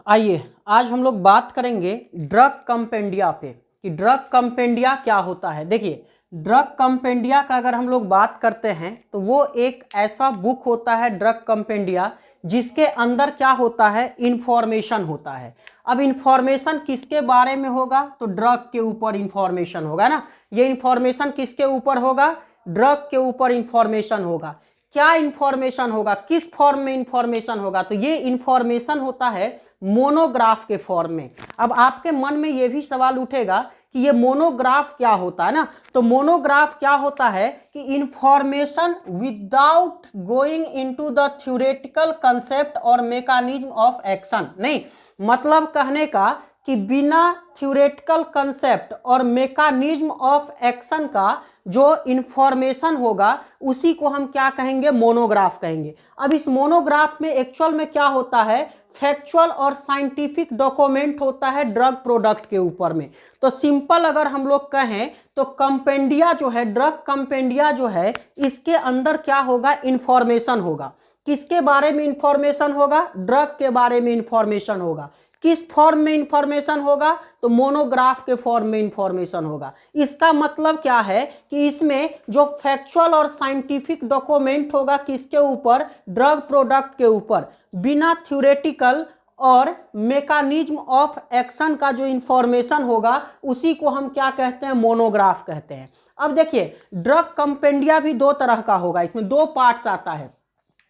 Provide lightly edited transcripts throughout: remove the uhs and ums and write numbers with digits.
आइए आज हम लोग बात करेंगे ड्रग कंपेंडिया पे कि ड्रग कंपेंडिया क्या होता है। देखिए, ड्रग कंपेंडिया का अगर हम लोग बात करते हैं तो वो एक ऐसा बुक होता है ड्रग कंपेंडिया जिसके अंदर क्या होता है, इंफॉर्मेशन होता है। अब इंफॉर्मेशन किसके बारे में होगा, तो ड्रग के ऊपर इंफॉर्मेशन होगा ना। ये इंफॉर्मेशन किसके ऊपर होगा, ड्रग के ऊपर इंफॉर्मेशन होगा। क्या इंफॉर्मेशन होगा, किस फॉर्म में इंफॉर्मेशन होगा, तो ये इंफॉर्मेशन होता है मोनोग्राफ के फॉर्म में। अब आपके मन में ये भी सवाल उठेगा कि ये मोनोग्राफ क्या होता है ना। तो मोनोग्राफ क्या होता है कि information without going into the theoretical concept और मैकेनिज्म ऑफ एक्शन। नहीं, मतलब कहने का कि बिना थ्योरेटिकल कंसेप्ट और मैकेनिज्म ऑफ एक्शन का जो इंफॉर्मेशन होगा उसी को हम क्या कहेंगे, मोनोग्राफ कहेंगे। अब इस मोनोग्राफ में एक्चुअल में क्या होता है, फैक्चुअल और साइंटिफिक डॉक्यूमेंट होता है ड्रग प्रोडक्ट के ऊपर में। तो सिंपल अगर हम लोग कहें तो कंपेंडिया जो है, ड्रग कंपेंडिया जो है, इसके अंदर क्या होगा, इंफॉर्मेशन होगा। किसके बारे में इंफॉर्मेशन होगा, ड्रग के बारे में इंफॉर्मेशन होगा। किस फॉर्म में इंफॉर्मेशन होगा, तो मोनोग्राफ के फॉर्म में इंफॉर्मेशन होगा। इसका मतलब क्या है कि इसमें जो फैक्चुअल और साइंटिफिक डॉक्यूमेंट होगा किसके ऊपर, ड्रग प्रोडक्ट के ऊपर, बिना थ्योरेटिकल और मैकेनिज्म ऑफ एक्शन का जो इंफॉर्मेशन होगा उसी को हम क्या कहते हैं, मोनोग्राफ कहते हैं। अब देखिए, ड्रग कंपेंडिया भी दो तरह का होगा, इसमें दो पार्ट्स आता है।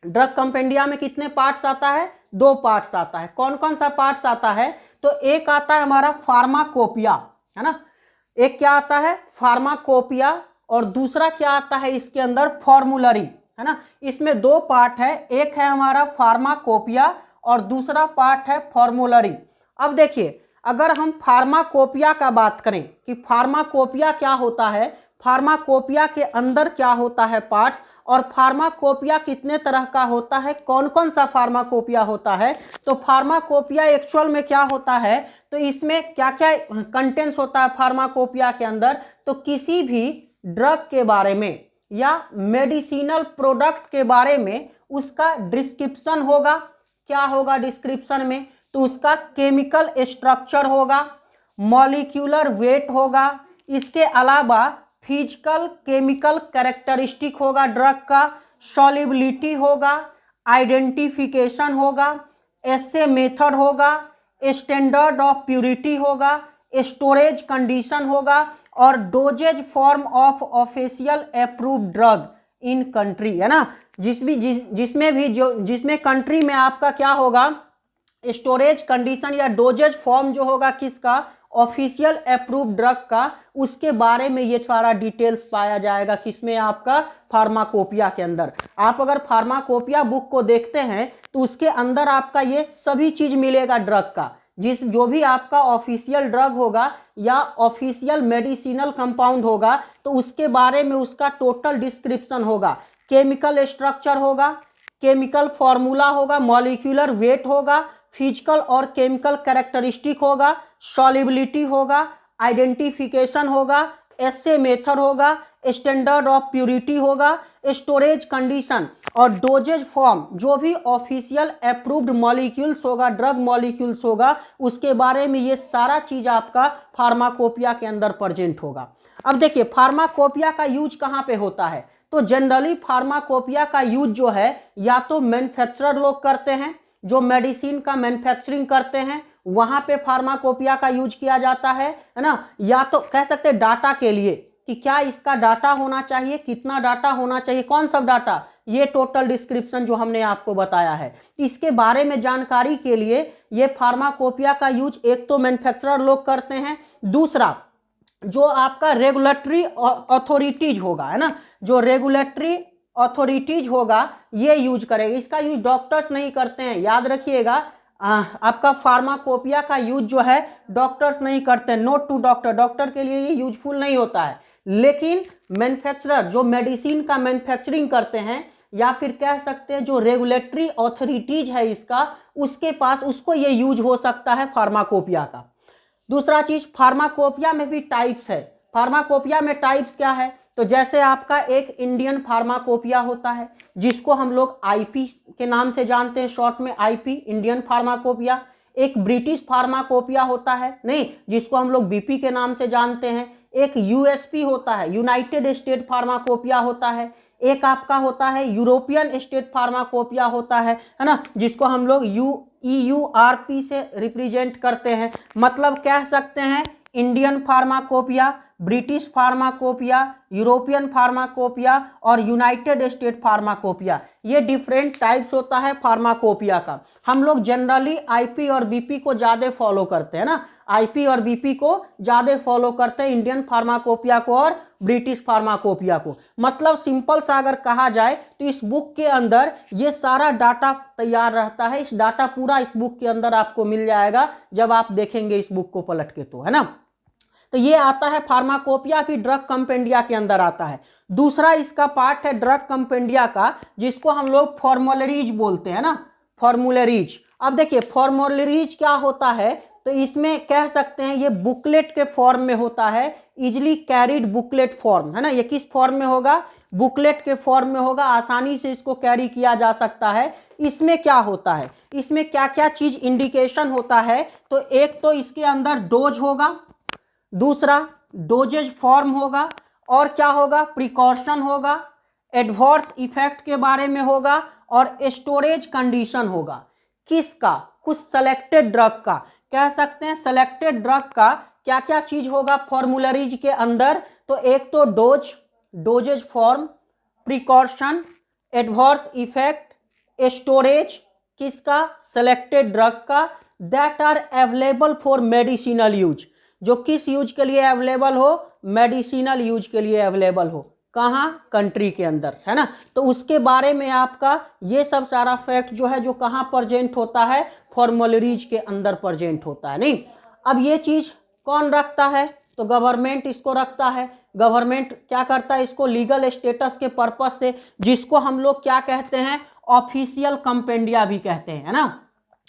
ड्रग कंपेंडिया में कितने पार्ट्स आता है, दो पार्ट्स आता है। कौन कौन सा पार्ट्स आता है, तो एक आता है हमारा फार्माकोपिया, है ना। एक क्या आता है, फार्माकोपिया, और दूसरा क्या आता है इसके अंदर, फॉर्मूलरी, है ना। इसमें दो पार्ट है, एक है हमारा फार्माकोपिया और दूसरा पार्ट है फॉर्मूलरी। अब देखिए, अगर हम फार्माकोपिया का बात करें कि फार्माकोपिया क्या होता है, फार्माकोपिया के अंदर क्या होता है पार्ट्स, और फार्माकोपिया कितने तरह का होता है, कौन कौन सा फार्माकोपिया होता है। तो फार्माकोपिया एक्चुअल में क्या होता है, तो इसमें क्या क्या कंटेंट्स होता है फार्माकोपिया के अंदर, तो किसी भी ड्रग के बारे में या मेडिसिनल प्रोडक्ट के बारे में उसका डिस्क्रिप्शन होगा। क्या होगा डिस्क्रिप्शन में, तो उसका केमिकल स्ट्रक्चर होगा, मॉलिक्यूलर वेट होगा, इसके अलावा फिजिकल केमिकल कैरेक्टरिस्टिक होगा ड्रग का, सॉल्युबिलिटी होगा, आइडेंटिफिकेशन होगा, एसे मेथड होगा, स्टैंडर्ड ऑफ प्यूरिटी होगा, स्टोरेज कंडीशन होगा, और doses form of official approved drug in country, है ना। जिसमें कंट्री में आपका क्या होगा, स्टोरेज कंडीशन या डोजेज फॉर्म जो होगा किसका, ऑफिशियल अप्रूव ड्रग का, उसके बारे में ये सारा डिटेल्स पाया जाएगा किसमें, आपका फार्माकोपिया के अंदर। आप अगर फार्माकोपिया बुक को देखते हैं तो उसके अंदर आपका ये सभी चीज मिलेगा ड्रग का, जो भी आपका ऑफिशियल ड्रग होगा या ऑफिशियल मेडिसिनल कंपाउंड होगा तो उसके बारे में उसका टोटल डिस्क्रिप्शन होगा, केमिकल स्ट्रक्चर होगा, केमिकल फॉर्मूला होगा, मॉलिक्यूलर वेट होगा, फिजिकल और केमिकल कैरेक्टरिस्टिक होगा, सॉल्युबिलिटी होगा, आइडेंटिफिकेशन होगा, एसे मेथड होगा, स्टैंडर्ड ऑफ प्यूरिटी होगा, स्टोरेज कंडीशन और डोजेज फॉर्म, जो भी ऑफिशियल अप्रूव्ड मॉलिक्यूल्स होगा, ड्रग मॉलिक्यूल्स होगा, उसके बारे में ये सारा चीज आपका फार्माकोपिया के अंदर प्रेजेंट होगा। अब देखिए, फार्माकोपिया का यूज कहाँ पे होता है, तो जनरली फार्माकोपिया का यूज जो है या तो मैन्युफैक्चरर लोग करते हैं, जो मेडिसिन का मैन्युफैक्चरिंग करते हैं वहां पे फार्माकोपिया का यूज किया जाता है ना, या तो कह सकते हैं डाटा के लिए कि क्या इसका डाटा होना चाहिए, कितना डाटा होना चाहिए, कौन सा डाटा, ये टोटल डिस्क्रिप्शन जो हमने आपको बताया है, इसके बारे में जानकारी के लिए ये फार्माकोपिया का यूज एक तो मैन्युफैक्चरर लोग करते हैं, दूसरा जो आपका रेगुलेटरी अथॉरिटीज होगा, है ना, जो रेगुलेटरी अथॉरिटीज होगा ये यूज करेगा। इसका यूज डॉक्टर्स नहीं करते हैं, याद रखिएगा। आपका फार्माकोपिया का यूज जो है डॉक्टर्स नहीं करते, नोट टू डॉक्टर, डॉक्टर के लिए ये यूजफुल नहीं होता है। लेकिन मैन्युफैक्चरर जो मेडिसिन का मैन्युफैक्चरिंग करते हैं या फिर कह सकते हैं जो रेगुलेटरी अथॉरिटीज है इसका, उसके पास उसको ये यूज हो सकता है फार्माकोपिया का। दूसरा चीज, फार्माकोपिया में भी टाइप्स है। फार्माकोपिया में टाइप्स क्या है, तो जैसे आपका एक इंडियन फार्माकोपिया होता है जिसको हम लोग आईपी के नाम से जानते हैं, शॉर्ट में आईपी, इंडियन फार्माकोपिया। एक ब्रिटिश फार्माकोपिया होता है, नहीं, जिसको हम लोग बीपी के नाम से जानते हैं। एक यूएसपी होता है, यूनाइटेड स्टेट फार्माकोपिया होता है। एक आपका होता है यूरोपियन स्टेट फार्माकोपिया होता है ना, जिसको हम लोग EURP से रिप्रेजेंट करते हैं। मतलब कह सकते हैं Indian pharmacopoeia, British pharmacopoeia, European pharmacopoeia और यूनाइटेड स्टेट फार्माकोपिया, ये डिफरेंट टाइप्स होता है फार्माकोपिया का। हम लोग जनरली आईपी और बीपी को ज़्यादा फॉलो करते हैं ना, आईपी और बीपी को ज़्यादा फॉलो करते हैं, इंडियन फार्माकोपिया को और ब्रिटिश फार्माकोपिया को। मतलब सिंपल सा अगर कहा जाए तो इस बुक के अंदर ये सारा डाटा तैयार रहता है। इस डाटा पूरा इस बुक के अंदर आपको मिल जाएगा जब आप देखेंगे इस बुक को पलट के, तो है ना। तो ये आता है फार्माकोपिया, फिर ड्रग कंपेंडिया के अंदर आता है। दूसरा इसका पार्ट है ड्रग कंपेंडिया का, जिसको हम लोग फॉर्मुलरीज बोलते हैं ना, फॉर्मुलरीज। अब देखिए फॉर्मुलरीज क्या होता है, तो इसमें कह सकते हैं ये बुकलेट के फॉर्म में होता है, इजिली कैरीड बुकलेट फॉर्म, है ना। ये किस फॉर्म में होगा, बुकलेट के फॉर्म में होगा, आसानी से इसको कैरी किया जा सकता है। इसमें क्या होता है, इसमें क्या क्या चीज इंडिकेशन होता है, तो एक तो इसके अंदर डोज होगा, दूसरा डोजेज फॉर्म होगा, और क्या होगा, प्रिकॉशन होगा, एडवर्स इफेक्ट के बारे में होगा, और स्टोरेज कंडीशन होगा। किसका, कुछ सेलेक्टेड ड्रग का, कह सकते हैं सेलेक्टेड ड्रग का क्या क्या चीज होगा फॉर्मुलरीज के अंदर। तो एक तो dosage form, precaution, adverse effect, storage, किसका, सेलेक्टेड ड्रग का, that are available for medicinal use, जो किस यूज के लिए अवेलेबल हो, मेडिसिनल यूज के लिए अवेलेबल हो, कहाँ, कंट्री के अंदर, है ना। तो उसके बारे में आपका ये सब सारा फैक्ट जो है, जो कहाँ प्रेजेंट होता है, फॉर्मुलरीज के अंदर प्रेजेंट होता है। नहीं, अब ये चीज कौन रखता है, तो गवर्नमेंट इसको रखता है। गवर्नमेंट क्या करता है, इसको लीगल स्टेटस के पर्पस से, जिसको हम लोग क्या कहते हैं, ऑफिशियल कंपेंडिया भी कहते हैं, है ना।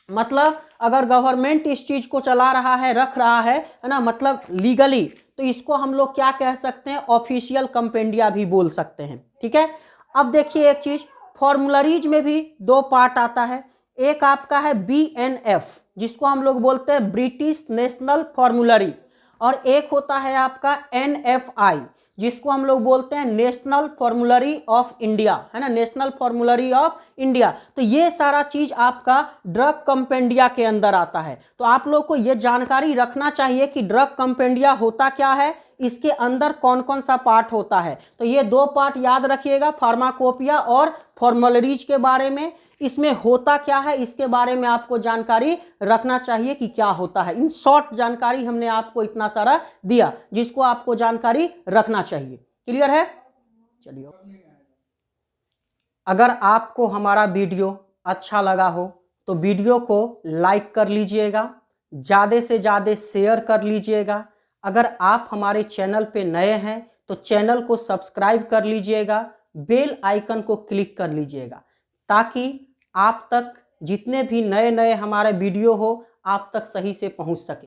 मतलब अगर गवर्नमेंट इस चीज को चला रहा है, रख रहा है ना, मतलब लीगली, तो इसको हम लोग क्या कह सकते हैं, ऑफिशियल कंपेंडिया भी बोल सकते हैं, ठीक है। अब देखिए एक चीज, फॉर्मुलरीज में भी दो पार्ट आता है। एक आपका है BNF, जिसको हम लोग बोलते हैं ब्रिटिश नेशनल फॉर्मुलरी, और एक होता है आपका NFI, जिसको हम लोग बोलते हैं नेशनल फॉर्मुलरी ऑफ इंडिया, है ना, नेशनल फॉर्मुलरी ऑफ इंडिया। तो ये सारा चीज आपका ड्रग कंपेंडिया के अंदर आता है। तो आप लोग को ये जानकारी रखना चाहिए कि ड्रग कंपेंडिया होता क्या है, इसके अंदर कौन कौन सा पार्ट होता है। तो ये दो पार्ट याद रखिएगा, फार्माकोपिया और फॉर्मुलरीज के बारे में। इसमें होता क्या है, इसके बारे में आपको जानकारी रखना चाहिए कि क्या होता है। इन शॉर्ट जानकारी हमने आपको इतना सारा दिया, जिसको आपको जानकारी रखना चाहिए। क्लियर है, चलिए। अगर आपको हमारा वीडियो अच्छा लगा हो तो वीडियो को लाइक कर लीजिएगा, ज़्यादा से ज़्यादा शेयर कर लीजिएगा। अगर आप हमारे चैनल पे नए हैं तो चैनल को सब्सक्राइब कर लीजिएगा, बेल आइकन को क्लिक कर लीजिएगा, ताकि आप तक जितने भी नए नए हमारे वीडियो हो आप तक सही से पहुंच सके।